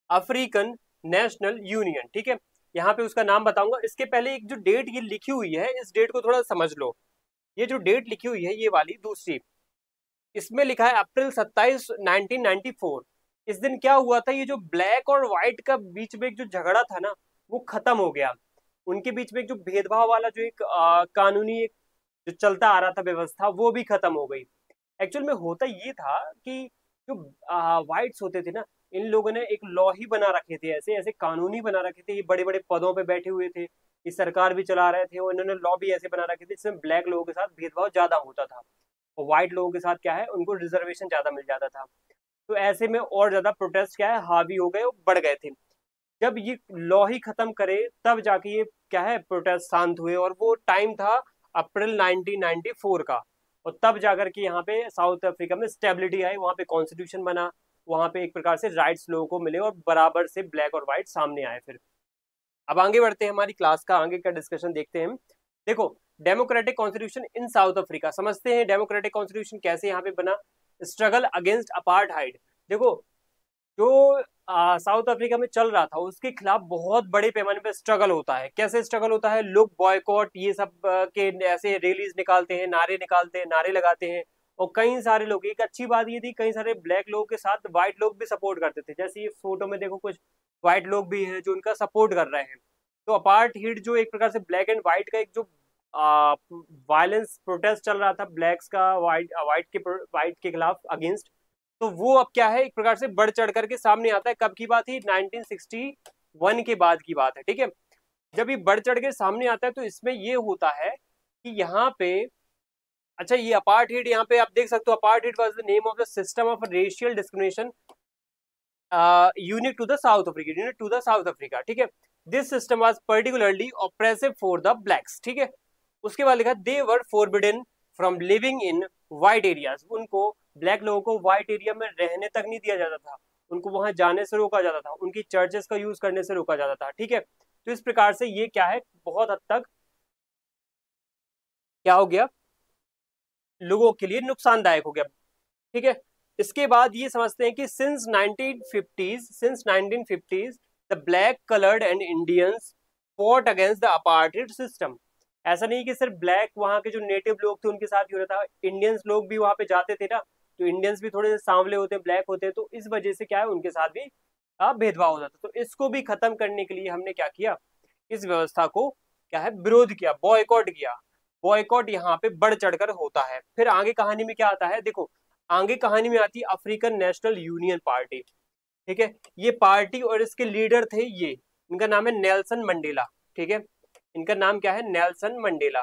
अफ्रीकन नेशनल यूनियन, ठीक है। यहाँ पे उसका नाम बताऊंगा, इसके पहले एक जो डेट ये लिखी हुई है, इस डेट को थोड़ा समझ लो। ये जो डेट लिखी हुई है ये वाली दूसरी, इसमें लिखा है अप्रैल 27 1994। इस दिन क्या हुआ था, ये जो ब्लैक और व्हाइट का बीच में एक जो झगड़ा था ना, वो खत्म हो गया। उनके बीच में एक जो भेदभाव वाला जो एक कानूनी एक जो चलता आ रहा था व्यवस्था, वो भी खत्म हो गई। एक्चुअल में होता ये था कि जो व्हाइट्स होते थे ना, इन लोगों ने एक लॉ ही बना रखे थे, ऐसे ऐसे कानूनी बना रखे थे, ये बड़े बड़े पदों पे बैठे हुए थे, ये सरकार भी चला रहे थे, और इन्होंने लॉ भी ऐसे बना रखे थे जिसमें ब्लैक लोगों के साथ भेदभाव ज्यादा होता था, और व्हाइट लोगों के साथ क्या है, उनको रिजर्वेशन ज्यादा मिल जाता था। तो ऐसे में और ज्यादा प्रोटेस्ट क्या है, हावी हो गए, बढ़ गए थे। जब ये लॉ ही खत्म करे तब जाके ये क्या है, प्रोटेस्ट शांत हुए, और वो टाइम था अप्रैल 1994 का। और तब जाकर के यहाँ पे साउथ अफ्रीका में स्टेबिलिटी आई, वहां पे कॉन्स्टिट्यूशन बना, वहां पे एक प्रकार से राइट्स लोगों को मिले, और बराबर से ब्लैक और व्हाइट सामने आए। फिर अब आगे बढ़ते हैं, हमारी क्लास का आगे का डिस्कशन देखते हैं। देखो, democratic constitution in South Africa, समझते हैं डेमोक्रेटिक कॉन्स्टिट्यूशन कैसे यहाँ पे बना। स्ट्रगल अगेंस्ट अपार्टहाइड, देखो जो साउथ अफ्रीका में चल रहा था उसके खिलाफ बहुत बड़े पैमाने पर स्ट्रगल होता है। कैसे स्ट्रगल होता है, लोग बॉयकॉट ये सब के ऐसे रैलीज निकालते हैं, नारे निकालते हैं, नारे लगाते हैं। और कई सारे लोग, एक अच्छी बात ये थी, कई सारे ब्लैक लोगों के साथ व्हाइट लोग भी सपोर्ट करते थे, जैसे ये फोटो में देखो कुछ व्हाइट लोग भी हैं जो उनका सपोर्ट कर रहे हैं। तो अपार्टहाइड जो एक प्रकार से ब्लैक एंड व्हाइट का एक जो वायलेंस प्रोटेस्ट चल रहा था, ब्लैक्स का व्हाइट के खिलाफ अगेंस्ट, तो वो अब क्या है, एक प्रकार से बढ़ चढ़ करके सामने आता है। कब की बात है, 1961 के बाद की बात है, ठीक है। जब ये बढ़ चढ़ के सामने आता है तो इसमें ये होता है कि यहाँ पे, अच्छा ये अपार्टहाइड, यहाँ पे आप देख सकते हो, apartheid was the name of the system of racial discrimination unique to the South Africa, ठीक है। This system was particularly oppressive for the blacks, ठीक है। उसके बाद लिखा they were forbidden from living in white areas, उनको black लोगों को व्हाइट एरिया में रहने तक नहीं दिया जाता था, उनको वहां जाने से रोका जाता था, उनकी चर्चेस का यूज करने से रोका जाता था, ठीक है। तो इस प्रकार से ये क्या है, बहुत हद तक क्या हो गया, लोगों के लिए नुकसानदायक हो गया, ठीक है। इसके बाद ये समझते हैं कि since 1950s the black coloured and Indians fought against the apartheid system. ऐसा नहीं कि सिर्फ ब्लैक वहाँ के जो नेटिव लोग थे उनके साथ ही हो रहा था, इंडियंस लोग भी वहाँ पे जाते थे ना, तो इंडियंस भी थोड़े से सांवले होते हैं, ब्लैक होते हैं, तो इस वजह से क्या है उनके साथ भी भेदभाव होता था। तो इसको भी खत्म करने के लिए हमने क्या किया, इस व्यवस्था को क्या है विरोध किया, बॉयकॉट किया। बॉयकॉट यहाँ पे बढ़ चढ़कर होता है। फिर आगे कहानी में क्या आता है, देखो आगे कहानी में आती है अफ्रीकन नेशनल यूनियन पार्टी। ठीक है, ये पार्टी और इसके लीडर थे ये, इनका नाम है नेल्सन मंडेला। ठीक है, इनका नाम क्या है, नेल्सन मंडेला।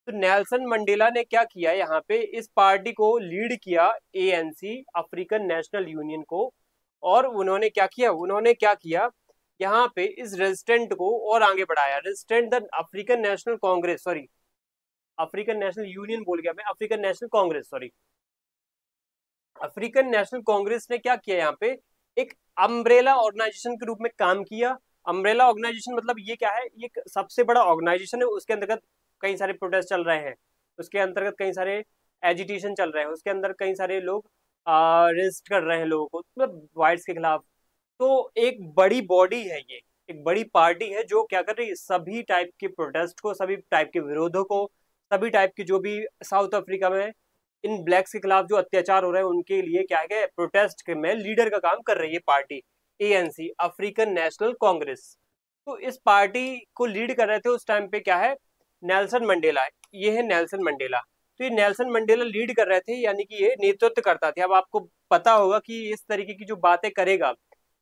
तो नेल्सन मंडेला ने क्या किया यहाँ पे, इस पार्टी को लीड किया, एएनसी अफ्रीकन नेशनल यूनियन को। और उन्होंने क्या किया यहाँ पे इस रेजिस्टेंट को और आगे बढ़ाया। Resistant the African national Congress, sorry African national union बोल गया मैं, African national Congress, sorry African national Congress ने क्या किया यहाँ पे, एक अम्ब्रेला ऑर्गेनाइजेशन के रूप में काम किया। अम्ब्रेला ऑर्गेनाइजेशन मतलब ये क्या है, ये सबसे बड़ा ऑर्गेनाइजेशन है, उसके अंतर्गत कई सारे प्रोटेस्ट चल रहे हैं, उसके अंतर्गत कई सारे एजिटेशन चल रहे हैं, उसके अंदर कई सारे लोग रेजिस्ट कर रहे हैं लोगों को, मतलब व्हाइट्स के खिलाफ। तो एक बड़ी बॉडी है ये, एक बड़ी पार्टी है जो क्या कर रही है, सभी टाइप के प्रोटेस्ट को, सभी टाइप के विरोधों को, सभी टाइप की जो भी साउथ अफ्रीका में इन ब्लैक्स के खिलाफ जो अत्याचार हो रहे हैं उनके लिए क्या है प्रोटेस्ट में लीडर का काम कर रही है party, ANC African national Congress. तो इस पार्टी को लीड कर रहे थे उस टाइम पे क्या है, नेल्सन मंडेला। ये है नेल्सन मंडेला। तो ये नेल्सन मंडेला लीड कर रहे थे, यानी कि ये नेतृत्व करता थे। अब आपको पता होगा कि इस तरीके की जो बातें करेगा,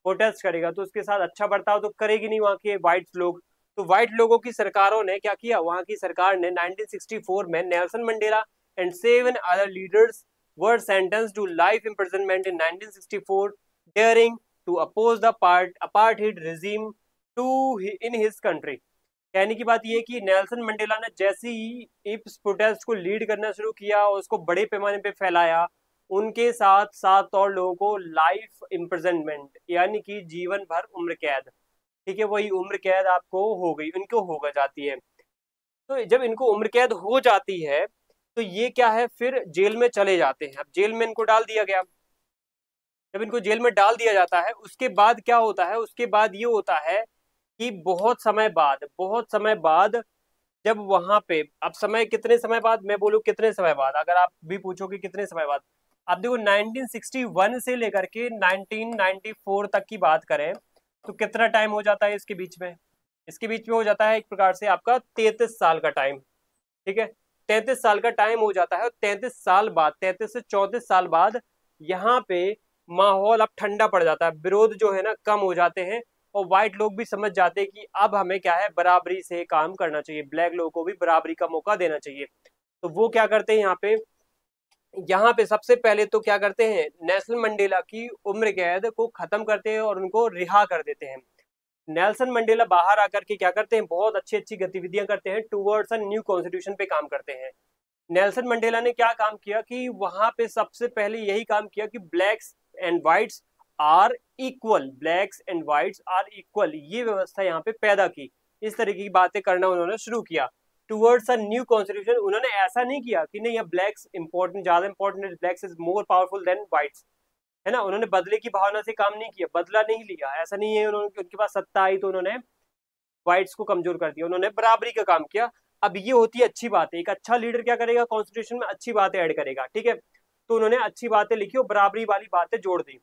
प्रोटेस्ट करेगा, तो उसके साथ अच्छा बर्ताव तो करेगी नहीं वहाँ के व्हाइट लोग। तो व्हाइट लोगों की सरकारों ने क्या किया, वहाँ की सरकार ने 1964 में Nelson Mandela and 7 other leaders were sentenced to life imprisonment in 1964, daring to oppose the apartheid regime to in his country। कहने की बात यह कि नेल्सन मंडेला ने जैसे ही इस प्रोटेस्ट को लीड करना शुरू किया और उसको बड़े पैमाने पे फैलाया, उनके साथ 7 और लोगों को लाइफ इम्प्रिजनमेंट यानी कि जीवन भर उम्र कैद, ठीक है, वही उम्र कैद आपको हो गई, इनको होगा जाती है। तो जब इनको उम्र कैद हो जाती है तो ये क्या है, फिर जेल में चले जाते हैं। अब जेल में इनको डाल दिया गया। जब इनको जेल में डाल दिया जाता है उसके बाद क्या होता है, उसके बाद ये होता है कि बहुत समय बाद जब वहां पे, अब समय कितने समय बाद, मैं बोलूं कितने समय बाद, अगर आप भी पूछो कि कितने समय बाद, आप देखो 1961 से लेकर के 1994 तक की बात करें तो कितना टाइम हो जाता है इसके बीच में, इसके बीच में हो जाता है एक प्रकार से आपका 33 साल का टाइम। ठीक है, 33 साल का टाइम हो जाता है। और 33 साल बाद, 33 से 34 साल बाद यहाँ पे माहौल अब ठंडा पड़ जाता है, विरोध जो है ना कम हो जाते हैं, और व्हाइट लोग भी समझ जाते हैं कि अब हमें क्या है बराबरी से काम करना चाहिए, ब्लैक लोगों को भी बराबरी का मौका देना चाहिए। तो वो क्या करते हैं यहाँ पे सबसे पहले तो क्या करते हैं, नेल्सन मंडेला की उम्र कैद को खत्म करते हैं और उनको रिहा कर देते हैं। नेल्सन मंडेला बाहर आकर के क्या करते हैं, बहुत अच्छी अच्छी गतिविधियां करते हैं, टूवर्ड्स अ न्यू कॉन्स्टिट्यूशन पे काम करते हैं। नेल्सन मंडेला ने क्या काम किया कि वहां पे सबसे पहले यही काम किया कि blacks and whites are equal, blacks and whites are equal, ये व्यवस्था यहाँ पे पैदा की। इस तरीके की बातें करना उन्होंने शुरू किया टूवर्ड्स अ न्यू कॉन्स्टिट्यूशन। उन्होंने ऐसा नहीं किया कि नहीं अब ब्लैक्स इंपॉर्टेंट, ज्यादा important, blacks is more powerful than whites, है ना। उन्होंने बदले की भावना से काम नहीं किया, बदला नहीं लिया, ऐसा नहीं है। उन्होंने, उनके पास सत्ता आई तो उन्होंने व्हाइट्स को कमजोर कर दिया, उन्होंने बराबरी का काम किया। अब ये होती है अच्छी बात है, एक अच्छा लीडर क्या करेगा, कॉन्स्टिट्यूशन में अच्छी बातें ऐड करेगा, ठीक है। तो उन्होंने अच्छी बातें लिखी और बराबरी वाली बातें जोड़ दी।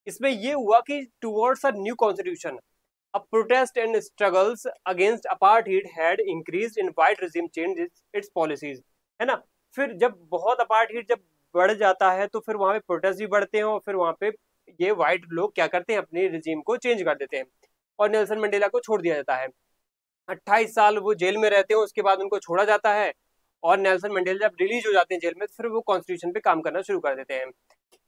इसमें ये हुआ कि towards a new constitution a protest and struggles against apartheid had increased in white regime changed its policies, है ना। फिर जब बहुत अपार्थाइड जब बढ़ जाता है तो फिर वहां पे प्रोटेस्ट भी बढ़ते हैं और फिर वहां पे ये व्हाइट लोग क्या करते हैं, अपने रिजीम को चेंज कर देते हैं और नेल्सन मंडेला को छोड़ दिया जाता है। 28 साल वो जेल में रहते हैं, उसके बाद उनको छोड़ा जाता है और नेल्सन मंडेला जब रिलीज हो जाते हैं जेल में, फिर वो कॉन्स्टिट्यूशन पे काम करना शुरू कर देते हैं।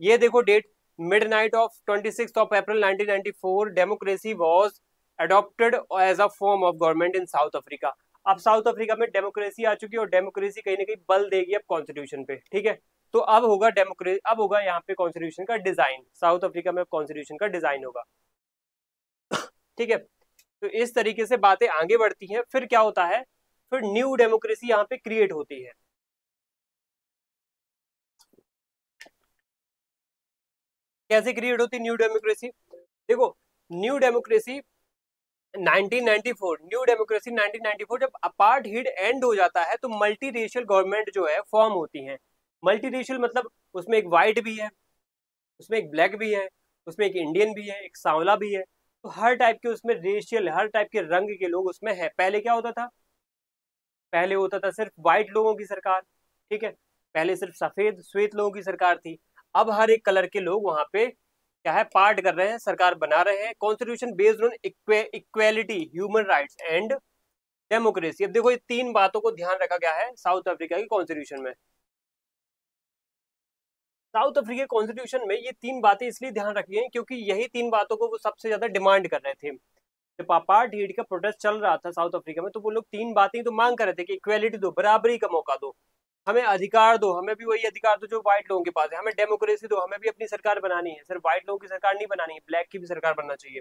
ये देखो date, midnight of 26th of April 1994 democracy was adopted as a form of government in South Africa। अब साउथ अफ्रीका में डेमोक्रेसी आ चुकी है और डेमोक्रेसी कहीं ना कहीं बल देगी अब कॉन्स्टिट्यूशन पे, ठीक है। तो अब होगा डेमोक्रेसी, अब होगा यहाँ पे कॉन्स्टिट्यूशन का डिजाइन, साउथ अफ्रीका में कॉन्स्टिट्यूशन का डिजाइन होगा, ठीक है। तो इस तरीके से बातें आगे बढ़ती हैं। फिर क्या होता है, फिर न्यू डेमोक्रेसी यहाँ पे क्रिएट होती है। कैसे क्रिएट होती न्यू डेमोक्रेसी? देखो, न्यू डेमोक्रेसी 1994, न्यू डेमोक्रेसी 1994 जब अपार्थाइड एंड हो जाता है तो मल्टी रेशियल गवर्नमेंट जो है फॉर्म होती हैं। मल्टी रेशियल मतलब उसमें एक वाइट भी है, उसमें एक ब्लैक भी है, उसमें एक इंडियन भी है, एक सांवला भी है। तो हर टाइप के उसमें रेशियल, हर टाइप के रंग के लोग उसमें है। पहले क्या होता था? पहले होता था सिर्फ व्हाइट लोगों की सरकार, ठीक है, पहले सिर्फ सफेद श्वेत लोगों की सरकार थी। अब हर एक कलर के लोग वहां पे क्या है, पार्ट कर रहे हैं, सरकार बना रहे हैं। Constitution based on equality, human rights and democracy. अब देखो, ये तीन बातों को ध्यान रखा गया है साउथ अफ्रीका की कॉन्स्टिट्यूशन में। साउथ अफ्रीका कॉन्स्टिट्यूशन में ये तीन बातें इसलिए ध्यान रखी हैं क्योंकि यही तीन बातों को वो सबसे ज्यादा डिमांड कर रहे थे। जब अपार्थाइड का प्रोटेस्ट चल रहा था साउथ अफ्रीका में, तो वो लोग तीन बातें तो मांग कर रहे थे कि इक्वेलिटी दो, बराबरी का मौका दो, हमें अधिकार दो, हमें भी वही अधिकार दो जो व्हाइट लोगों के पास है, हमें डेमोक्रेसी दो, हमें भी अपनी सरकार बनानी है, सिर्फ व्हाइट लोगों की सरकार नहीं बनानी है, ब्लैक की भी सरकार बनना चाहिए।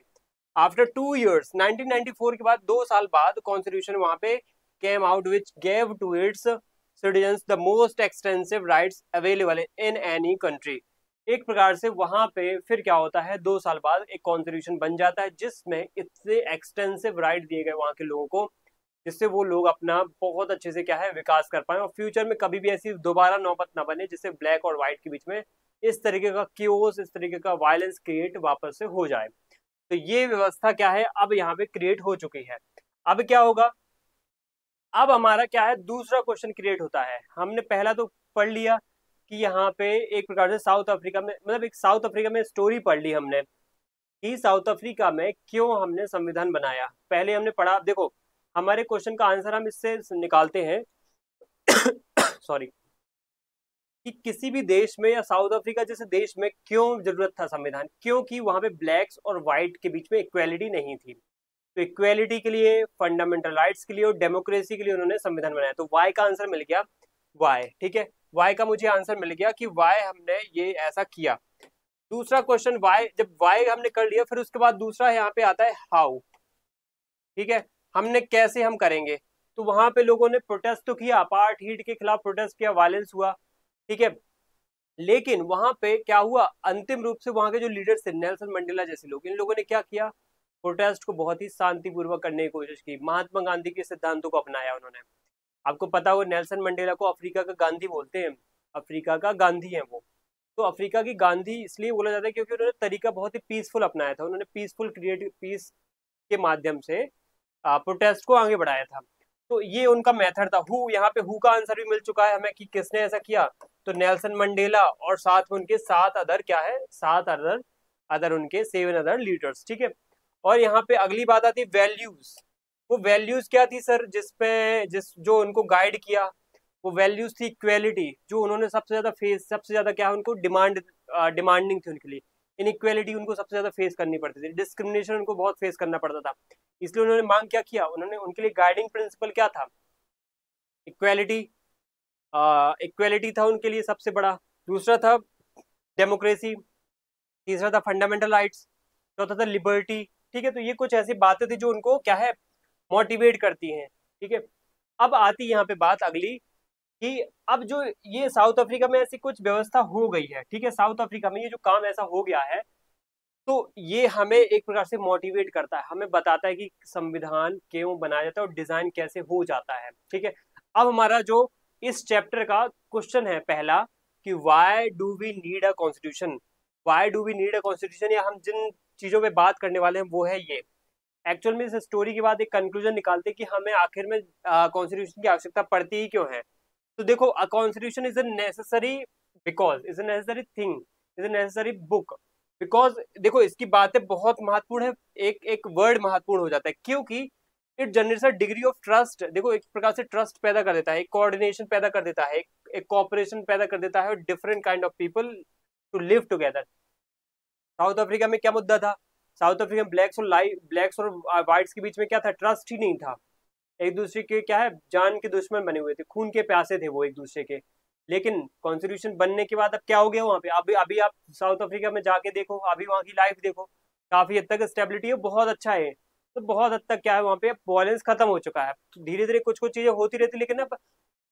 आफ्टर 2 years, 1994 के बाद 2 साल बाद कॉन्स्टिट्यूशन वहां पे came out which gave to its citizens the most extensive rights available in any country. एक प्रकार से वहां पे फिर क्या होता है, 2 साल बाद एक कॉन्स्टिट्यूशन बन जाता है जिसमें इतने एक्सटेंसिव राइट दिए गए वहां के लोगों को, जिससे वो लोग अपना बहुत अच्छे से क्या है विकास कर पाए और फ्यूचर में कभी भी ऐसी दोबारा नौबत ना बने जिससे ब्लैक और व्हाइट के बीच में इस तरीके का क्योस, इस तरीके का वायलेंस क्रिएट वापस से हो जाए। तो ये व्यवस्था क्या है, अब यहाँ पे क्रिएट हो चुकी है। अब क्या होगा, अब हमारा क्या है, दूसरा क्वेश्चन क्रिएट होता है। हमने पहला तो पढ़ लिया कि यहाँ पे एक प्रकार से साउथ अफ्रीका में, मतलब एक साउथ अफ्रीका में स्टोरी पढ़ ली हमने कि साउथ अफ्रीका में क्यों हमने संविधान बनाया, पहले हमने पढ़ा। देखो, हमारे क्वेश्चन का आंसर हम इससे निकालते हैं सॉरी, कि किसी भी देश में या साउथ अफ्रीका जैसे देश में क्यों जरूरत था संविधान, क्योंकि वहां पे ब्लैक्स और व्हाइट के बीच में इक्वेलिटी नहीं थी। तो इक्वेलिटी के लिए, फंडामेंटल राइट्स के लिए और डेमोक्रेसी के लिए उन्होंने संविधान बनाया। तो वाई का आंसर मिल गया, वाई, ठीक है, वाई का मुझे आंसर मिल गया कि वाई हमने ये ऐसा किया। दूसरा क्वेश्चन वाई, जब वाई हमने कर लिया फिर उसके बाद दूसरा यहाँ पे आता है हाउ, ठीक है, हमने कैसे हम करेंगे। तो वहां पे लोगों ने प्रोटेस्ट तो किया, अपार्थाइड के खिलाफ प्रोटेस्ट किया, वायलेंस हुआ, ठीक है, लेकिन वहां पे क्या हुआ, अंतिम रूप से वहां के जो लीडर्स थे, नेल्सन मंडेला जैसे लोग, इन लोगों ने क्या किया, प्रोटेस्ट को बहुत ही शांतिपूर्वक करने की कोशिश की, महात्मा गांधी के सिद्धांतों को अपनाया उन्होंने। आपको पता हो, नेल्सन मंडेला को अफ्रीका का गांधी बोलते हैं, अफ्रीका का गांधी है वो। तो अफ्रीका की गांधी इसलिए बोला जाता है क्योंकि उन्होंने तरीका बहुत ही पीसफुल अपनाया था, उन्होंने पीसफुल क्रिएटिव पीस के माध्यम से प्रोटेस्ट को आगे बढ़ाया था। तो ये उनका मेथड था। हु, यहाँ पे हु का आंसर भी मिल चुका है हमें कि किसने ऐसा किया, तो नेल्सन मंडेला और साथ में उनके 7 अदर क्या है, 7 अदर अदर उनके 7 अदर लीडर्स, ठीक है। और यहाँ पे अगली बात आती है वैल्यूज। वो वैल्यूज क्या थी सर, जिस जो उनको गाइड किया, वो वैल्यूज थी इक्वेलिटी, जो उन्होंने सबसे ज्यादा क्या है उनको डिमांडिंग थी उनके लिए। इनइक्वेलिटी उनको सबसे ज्यादा फेस करनी पड़ती थी, डिस्क्रिमिनेशन उनको बहुत फेस करना पड़ता था। इसलिए उन्होंने मांग क्या किया, उन्होंने उनके लिए गाइडिंग प्रिंसिपल क्या था, इक्वेलिटी। इक्वेलिटी था उनके लिए सबसे बड़ा। दूसरा था डेमोक्रेसी, तीसरा था फंडामेंटल राइट्स, चौथा था लिबर्टी, ठीक है। तो ये कुछ ऐसी बातें थी जो उनको क्या है मोटिवेट करती हैं, ठीक है। अब आती यहाँ पे बात अगली कि अब जो ये साउथ अफ्रीका में ऐसी कुछ व्यवस्था हो गई है, ठीक है, साउथ अफ्रीका में ये जो काम ऐसा हो गया है, तो ये हमें एक प्रकार से मोटिवेट करता है, हमें बताता है कि संविधान क्यों बनाया जाता है और डिजाइन कैसे हो जाता है, ठीक है। अब हमारा जो इस चैप्टर का क्वेश्चन है पहला कि why do we need a constitution, why do we need a constitution, या हम जिन चीजों पे बात करने वाले हैं वो है ये। एक्चुअल में इस स्टोरी के बाद एक कंक्लूजन निकालते हैं कि हमें आखिर में कॉन्स्टिट्यूशन की आवश्यकता पड़ती ही क्यों है। तो देखो, a constitution is a necessary because, is a necessary thing, is a necessary book, because देखो इसकी बातें बहुत महत्वपूर्ण है, एक एक वर्ड महत्वपूर्ण हो जाता है क्योंकि it generates a degree of trust. देखो, एक प्रकार से ट्रस्ट पैदा कर देता है, एक कोऑर्डिनेशन पैदा कर देता है, एक कोऑपरेशन पैदा कर देता है, different kind of people to live together. South Africa में क्या मुद्दा था, साउथ अफ्रीका में ब्लैक्स और व्हाइट्स के बीच में क्या था, ट्रस्ट ही नहीं था। एक दूसरे के क्या है जान के दुश्मन बने हुए थे, खून के प्यासे थे वो एक दूसरे के। लेकिन कॉन्स्टिट्यूशन बनने के बाद अब क्या हो गया वहां पे, अभी अभी आप साउथ अफ्रीका में जाके देखो, अभी वहां की लाइफ देखो, काफी हद तक स्टेबिलिटी है, बहुत अच्छा है। तो बहुत हद तक क्या है वहां पे वायलेंस खत्म हो चुका है। तो धीरे धीरे कुछ कुछ चीजें होती रहती, लेकिन अब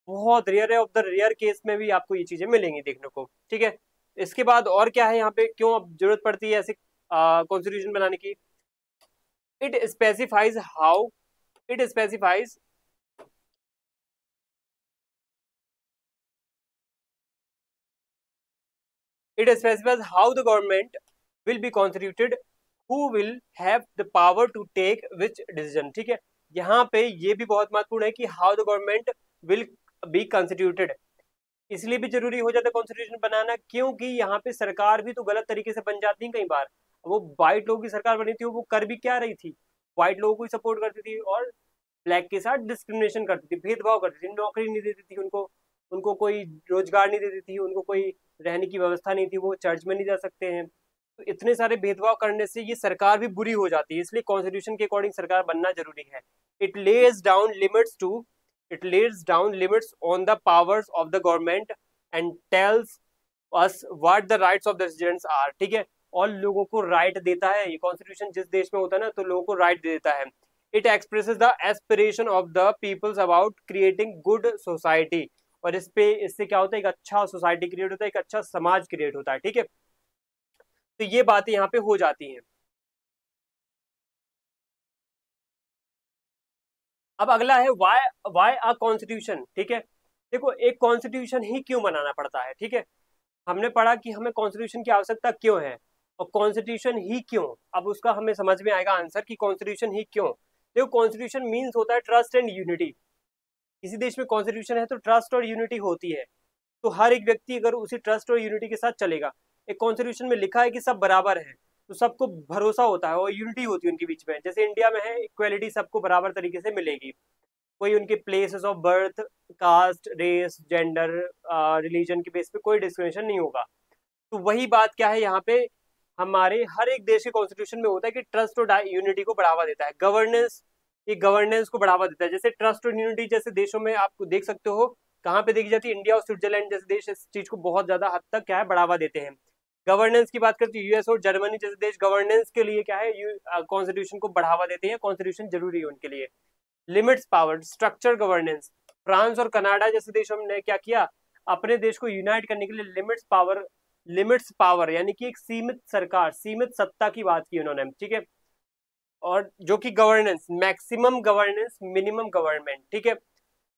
बहुत रेयर है, ऑफ द रेयर केस में भी आपको ये चीजें मिलेंगी देखने को, ठीक है। इसके बाद और क्या है यहाँ पे, क्यों अब जरूरत पड़ती है ऐसे कॉन्स्टिट्यूशन बनाने की? It specifies how it specifies It specifies how the government will be constituted, who will have the power to take which decision. ठीक है, यहाँ पे ये भी बहुत महत्वपूर्ण है कि how the government will be constituted. इसलिए भी जरूरी हो जाता है कॉन्स्टिट्यूशन बनाना, क्योंकि यहाँ पे सरकार भी तो गलत तरीके से बन जाती है कई बार। वो व्हाइट लोगों की सरकार बनी थी, वो कर भी क्या रही थी, व्हाइट लोगों को ही सपोर्ट करती थी और ब्लैक के साथ डिस्क्रिमिनेशन करती थी, भेदभाव करती थी, नौकरी नहीं देती थी उनको, उनको कोई रोजगार नहीं देती थी, उनको कोई रहने की व्यवस्था नहीं थी, वो चर्च में नहीं जा सकते हैं। तो इतने सारे भेदभाव करने से ये सरकार भी बुरी हो जाती है, इसलिए कॉन्स्टिट्यूशन के अकॉर्डिंग सरकार बनना जरूरी है। It lays down limits to it lays down limits on the powers of the government and tells us what the rights of the citizens are. ठीक है, और लोगों को राइट देता है, ये कॉन्स्टिट्यूशन जिस देश में होता है ना तो लोगों को राइट देता है। It expresses the aspiration of the peoples about creating good society, और इससे क्या होता है, एक अच्छा सोसाइटी क्रिएट होता है, एक अच्छा समाज क्रिएट होता है। ठीक है, तो ये बातें यहाँ पे हो जाती हैं। अब अगला है वाई अ कॉन्स्टिट्यूशन। ठीक है, देखो एक कॉन्स्टिट्यूशन ही क्यों बनाना पड़ता है। ठीक है, हमने पढ़ा कि हमें कॉन्स्टिट्यूशन की आवश्यकता क्यों है और कॉन्स्टिट्यूशन ही क्यों। अब उसका हमें समझ में आएगा आंसर कि कॉन्स्टिट्यूशन ही क्यों। देखो कॉन्स्टिट्यूशन मीन्स होता है ट्रस्ट एंड यूनिटी। किसी देश में कॉन्स्टिट्यूशन है तो ट्रस्ट और यूनिटी होती है, तो हर एक व्यक्ति अगर उसी ट्रस्ट और यूनिटी के साथ चलेगा, एक कॉन्स्टिट्यूशन में लिखा है कि सब बराबर है तो सबको भरोसा होता है और यूनिटी होती है उनके बीच में। जैसे इंडिया में है, इक्वेलिटी सबको बराबर तरीके से मिलेगी, कोई उनके places of birth, caste, race, gender, religion के बेस पे कोई डिस्क्रिमिनेशन नहीं होगा। तो वही बात क्या है यहाँ पे, हमारे हर एक देश के कॉन्स्टिट्यूशन में होता है कि ट्रस्ट और यूनिटी को बढ़ावा देता है, गवर्नेंस, ये गवर्नेंस को बढ़ावा देता है। जैसे ट्रस्ट और यूनिटी जैसे देशों में आप देख सकते हो कहाँ पे देखी जाती है, इंडिया और स्विट्जरलैंड जैसे देश इस चीज को बहुत ज्यादा हद तक क्या है बढ़ावा देते हैं। गवर्नेंस की बात करते हैं, यूएस और जर्मनी जैसे देश गवर्नेंस के लिए क्या है, कॉन्स्टिट्यूशन को बढ़ावा देते हैं, कॉन्स्टिट्यूशन जरूरी है उनके लिए। Limits power, structure governance, France और कनाडा जैसे देशों ने क्या किया, अपने देश को यूनाइट करने के लिए लिमिट्स पावर यानी कि एक सीमित सरकार, सीमित सत्ता की बात की उन्होंने। ठीक है, और जो कि governance, maximum governance, minimum government. ठीक है,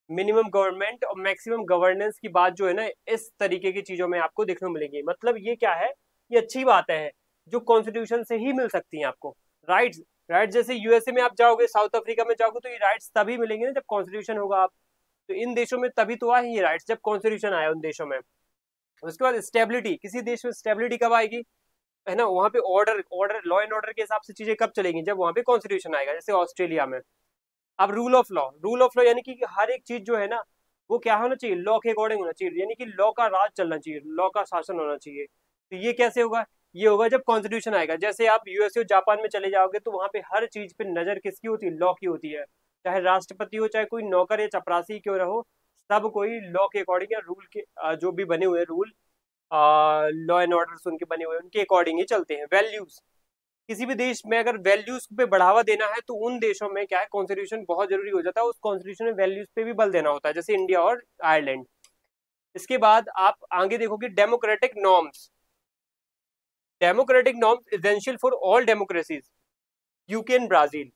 मिनिमम गवर्नमेंट और मैक्सिमम गवर्नेंस की बात जो है ना, इस तरीके की चीजों में आपको देखने को मिलेगी। मतलब ये क्या है, ये अच्छी बात है जो कॉन्स्टिट्यूशन से ही मिल सकती है आपको। राइट्स, राइट जैसे यूएसए में आप जाओगे, साउथ अफ्रीका में जाओगे तो ये राइट्स तभी मिलेंगे ना जब कॉन्स्टिट्यूशन होगा। आप तो इन देशों में तभी तो आए ये राइट्स जब कॉन्स्टिट्यूशन आया उन देशों में। उसके बाद स्टेबिलिटी, किसी देश में स्टेबिलिटी कब आएगी, है ना, वहां पे ऑर्डर लॉ एंड ऑर्डर के हिसाब से चीजें कब चलेंगी, जब वहां पे कॉन्स्टिट्यूशन आएगा, जैसे ऑस्ट्रेलिया में। अब रूल ऑफ लॉ यानी कि हर एक चीज जो है ना वो क्या होना चाहिए, लॉ के अकॉर्डिंग होना चाहिए, यानी कि लॉ का राज चलना चाहिए, लॉ का शासन होना चाहिए। तो ये कैसे होगा, ये होगा जब कॉन्स्टिट्यूशन आएगा। जैसे आप यूएसए और जापान में चले जाओगे तो वहां पे हर चीज पे नजर किसकी होती है, लॉ की होती है। चाहे राष्ट्रपति हो, चाहे कोई नौकर या चपरासी क्यों रहो, सब कोई लॉ के अकॉर्डिंग या रूल के जो भी बने हुए रूल, लॉ एंड ऑर्डर उनके बने हुए उनके अकॉर्डिंग ही चलते हैं। वैल्यूज, किसी भी देश में अगर वैल्यूज पे बढ़ावा देना है तो उन देशों में क्या है, कॉन्स्टिट्यूशन बहुत जरूरी हो जाता है, उस कॉन्स्टिट्यूशन में वैल्यूज पे भी बल देना होता है, जैसे इंडिया और आयरलैंड। इसके बाद आप आगे देखोगे democratic norms. Democratic norms essential for all democracies, UK and Brazil.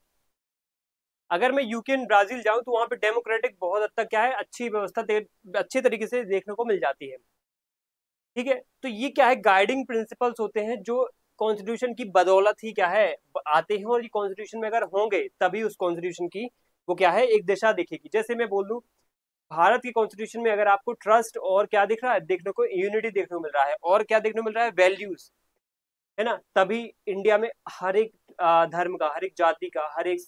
अगर मैं यूके एंड ब्राजील जाऊं तो वहां पे डेमोक्रेटिक बहुत हद तक क्या है, अच्छी व्यवस्था अच्छे तरीके से देखने को मिल जाती है। ठीक है, तो ये क्या है, गाइडिंग प्रिंसिपल्स होते हैं जो कॉन्स्टिट्यूशन की बदौलत ही क्या है आते हैं, और ये कॉन्स्टिट्यूशन में अगर होंगे तभी उस कॉन्स्टिट्यूशन की वो क्या है, एक दिशा दिखेगी। जैसे मैं बोल दूं, भारत की कॉन्स्टिट्यूशन में अगर आपको ट्रस्ट और क्या दिख रहा है, देखने को यूनिटी देखने को मिल रहा है, और क्या देखने को मिल रहा है, वैल्यूज, है ना, तभी इंडिया में हर एक धर्म का, हर एक जाति का, हर एक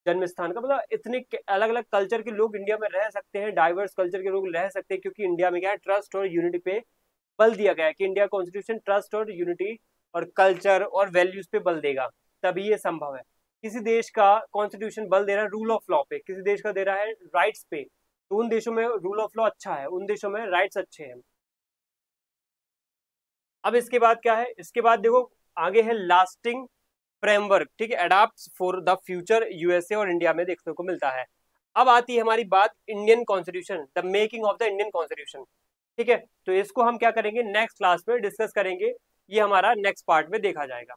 जन्म स्थान का, मतलब इतने अलग अलग कल्चर के लोग इंडिया में रह सकते हैं, डाइवर्स कल्चर के लोग रह सकते हैं, क्योंकि इंडिया में क्या है, ट्रस्ट और यूनिटी पे बल दिया गया है कि इंडिया कॉन्स्टिट्यूशन ट्रस्ट और यूनिटी और कल्चर और वैल्यूज पे बल देगा, तभी ये संभव है। किसी देश का कॉन्स्टिट्यूशन बल दे रहा है रूल ऑफ लॉ पे, किसी देश का दे रहा है राइट्स पे, तो उन देशों में रूल ऑफ लॉ अच्छा है, उन देशों में राइट्स अच्छे हैं। अब इसके बाद क्या है, इसके बाद देखो आगे है लास्टिंग फ्रेमवर्क। ठीक है, adopt for the future, USA और इंडिया में देखने को मिलता है। अब आती है हमारी बात Indian constitution, the making of the Indian constitution. ठीक है, तो इसको हम क्या करेंगे, नेक्स्ट क्लास में डिस्कस करेंगे, ये हमारा नेक्स्ट पार्ट में देखा जाएगा।